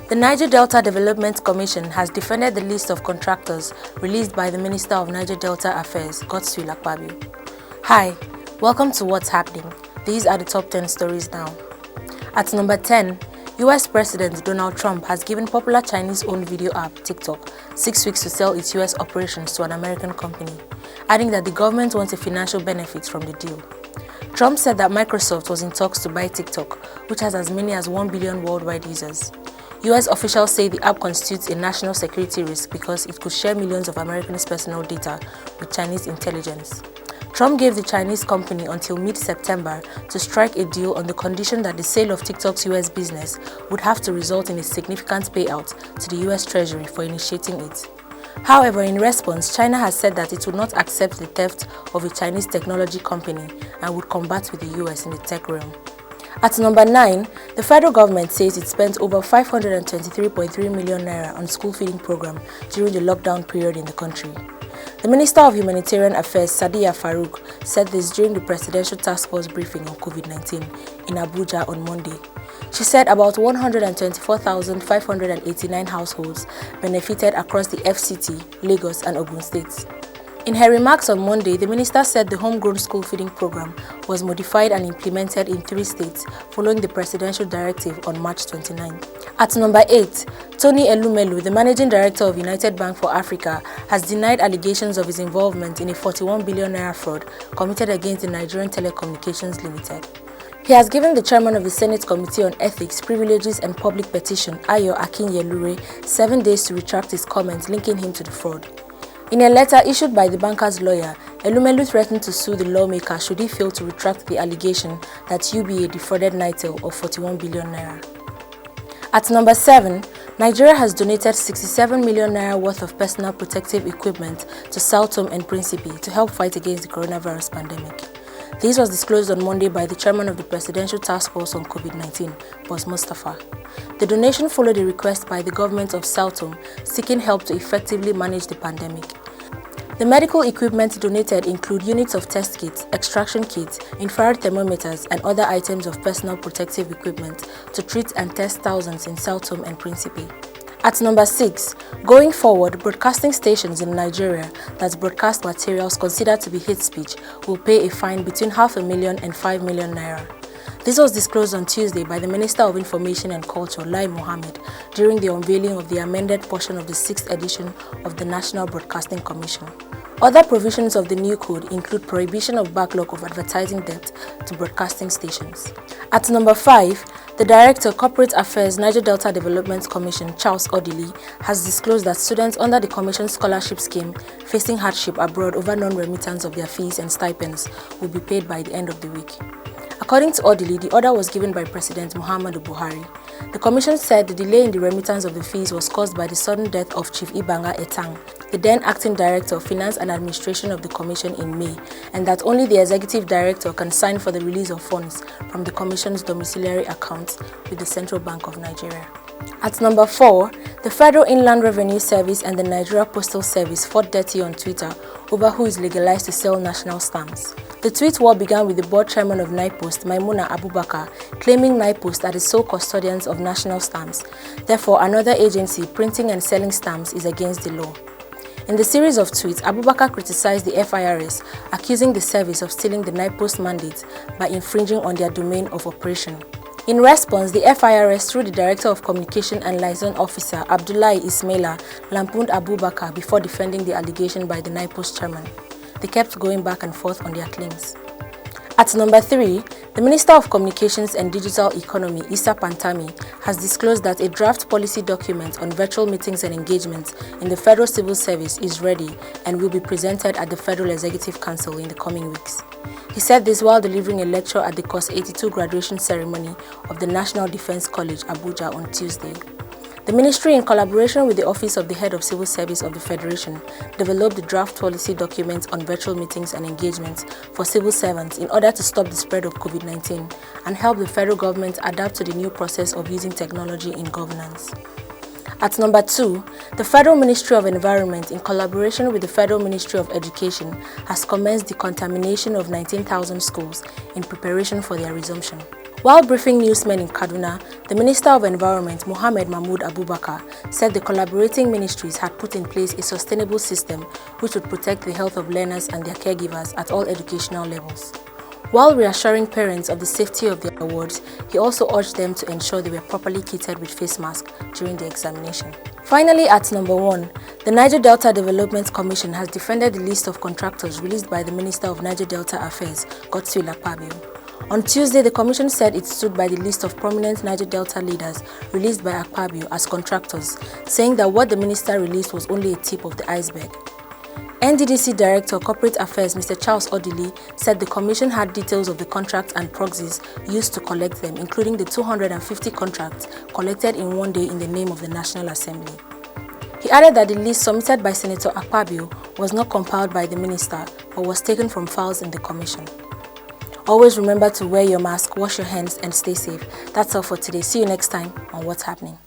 The Niger Delta Development Commission has defended the list of contractors released by the Minister of Niger Delta Affairs, Godswill Akpabio. Hi, welcome to What's Happening. These are the top 10 stories now. At number 10, US President Donald Trump has given popular Chinese-owned video app TikTok 6 weeks to sell its US operations to an American company, adding that the government wants a financial benefit from the deal. Trump said that Microsoft was in talks to buy TikTok, which has as many as 1 billion worldwide users. US officials say the app constitutes a national security risk because it could share millions of Americans' personal data with Chinese intelligence. Trump gave the Chinese company until mid-September to strike a deal on the condition that the sale of TikTok's US business would have to result in a significant payout to the US Treasury for initiating it. However, in response, China has said that it would not accept the theft of a Chinese technology company and would combat with the US in the tech realm. At number 9, the federal government says it spent over 523.3 million naira on school feeding program during the lockdown period in the country. The Minister of Humanitarian Affairs, Sadiya Farouk, said this during the Presidential Task Force briefing on COVID-19 in Abuja on Monday. She said about 124,589 households benefited across the FCT, Lagos and Ogun states. In her remarks on Monday, the minister said the homegrown school feeding program was modified and implemented in 3 states following the presidential directive on March 29. At number 8, Tony Elumelu, the managing director of United Bank for Africa, has denied allegations of his involvement in a 41 billion naira fraud committed against the Nigerian Telecommunications Limited. He has given the chairman of the Senate Committee on Ethics, Privileges and Public Petition, Ayo Akinyelure, 7 days to retract his comments linking him to the fraud. In a letter issued by the banker's lawyer, Elumelu threatened to sue the lawmaker should he fail to retract the allegation that UBA defrauded Nitel of 41 billion naira. At number 7, Nigeria has donated 67 million naira worth of personal protective equipment to Sao Tome and Principe to help fight against the coronavirus pandemic. This was disclosed on Monday by the chairman of the Presidential Task Force on COVID-19, Boss Mustafa. The donation followed a request by the government of Sao Tome seeking help to effectively manage the pandemic. The medical equipment donated include units of test kits, extraction kits, infrared thermometers, and other items of personal protective equipment to treat and test thousands in Sao Tome and Principe. At number 6, going forward, broadcasting stations in Nigeria that broadcast materials considered to be hate speech will pay a fine between 500,000 and 5 million naira. This was disclosed on Tuesday by the Minister of Information and Culture, Lai Mohammed, during the unveiling of the amended portion of the 6th edition of the National Broadcasting Commission. Other provisions of the new code include prohibition of backlog of advertising debt to broadcasting stations. At number 5, the Director, Corporate Affairs, Niger Delta Development Commission, Charles Odili, has disclosed that students under the Commission's scholarship scheme facing hardship abroad over non-remittance of their fees and stipends will be paid by the end of the week. According to Odili, the order was given by President Muhammadu Buhari. The Commission said the delay in the remittance of the fees was caused by the sudden death of Chief Ibanga Etang, the then acting Director of Finance and Administration of the Commission in May, and that only the Executive Director can sign for the release of funds from the Commission's domiciliary accounts with the Central Bank of Nigeria. At number 4, the Federal Inland Revenue Service and the Nigeria Postal Service fought dirty on Twitter over who is legalized to sell national stamps. The tweet war began with the board chairman of NIPOST, Maimuna Abubakar, claiming NIPOST are the sole custodians of national stamps. Therefore, another agency printing and selling stamps is against the law. In the series of tweets, Abubakar criticized the FIRS, accusing the service of stealing the NIPOST mandate by infringing on their domain of operation. In response, the FIRS, through the Director of Communication and Liaison Officer, Abdullahi Ismaila, lampooned Abubakar before defending the allegation by the NIPOST chairman. They kept going back and forth on their claims. At number 3, the Minister of Communications and Digital Economy, Issa Pantami, has disclosed that a draft policy document on virtual meetings and engagements in the Federal Civil Service is ready and will be presented at the Federal Executive Council in the coming weeks. He said this while delivering a lecture at the Course 82 graduation ceremony of the National Defense College, Abuja, on Tuesday. The ministry, in collaboration with the Office of the Head of Civil Service of the Federation, developed the draft policy document on virtual meetings and engagements for civil servants in order to stop the spread of COVID-19 and help the federal government adapt to the new process of using technology in governance. At number 2, the Federal Ministry of Environment, in collaboration with the Federal Ministry of Education, has commenced decontamination of 19,000 schools in preparation for their resumption. While briefing newsmen in Kaduna, the Minister of Environment, Mohammed Mahmood Abubakar, said the collaborating ministries had put in place a sustainable system which would protect the health of learners and their caregivers at all educational levels. While reassuring parents of the safety of their awards, he also urged them to ensure they were properly kitted with face masks during the examination. Finally, at number 1, the Niger Delta Development Commission has defended the list of contractors released by the Minister of Niger Delta Affairs, Godswill Akpabio. On Tuesday, the commission said it stood by the list of prominent Niger Delta leaders released by Akpabio as contractors, saying that what the minister released was only a tip of the iceberg. NDDC Director Corporate Affairs Mr. Charles Odili said the commission had details of the contracts and proxies used to collect them, including the 250 contracts collected in one day in the name of the National Assembly. He added that the list submitted by Senator Akpabio was not compiled by the minister but was taken from files in the commission. Always remember to wear your mask, wash your hands and stay safe. That's all for today. See you next time on What's Happening.